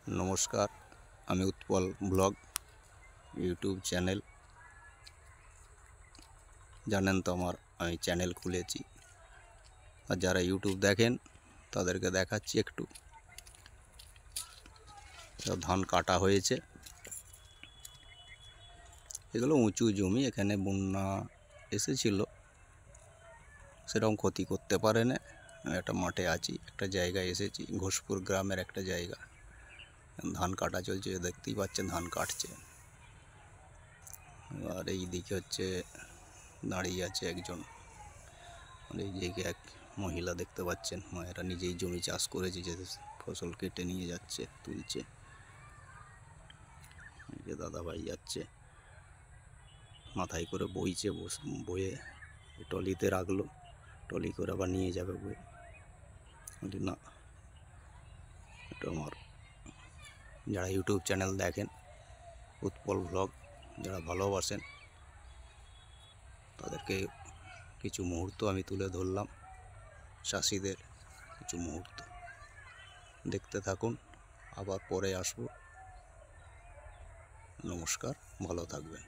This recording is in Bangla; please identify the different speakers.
Speaker 1: नमस्कार আমি उत्पल ब्लग यूट्यूब चैनल জানেন তো আমার আমি চ্যানেল খুলেছি আর যারা ইউটিউব দেখেন তাদেরকে দেখাচ্ছি একটু ধান কাটা হয়েছে এগুলো উঁচু জমি এখানে বন্যা এসেছিল সেরকম ক্ষতি করতে পারে না একটা মাঠে আছি একটা জায়গায় এসেছি ঘোষপুর গ্রামের একটা জায়গা ধান কাটা চলছে দেখতেই পাচ্ছেন ধান কাটছে আর এই দিকে হচ্ছে দাঁড়িয়ে আছে একজন আর এই দিকে এক মহিলা দেখতে পাচ্ছেন মায়েরা নিজেই জমি চাষ করেছে যে ফসল কেটে নিয়ে যাচ্ছে তুলছে এই যে দাদা ভাই যাচ্ছে মাথায় করে বইছে বয়ে টলিতে রাখলো টলি করে আবার নিয়ে যাবে বয়ে না এটা আমার যারা ইউটিউব চ্যানেল দেখেন উৎপল ব্লগ যারা ভালোবাসেন তাদেরকে কিছু মুহূর্ত আমি তুলে ধরলাম চাষিদের কিছু মুহূর্ত দেখতে থাকুন আবার পরে আসবো নমস্কার ভালো থাকবেন।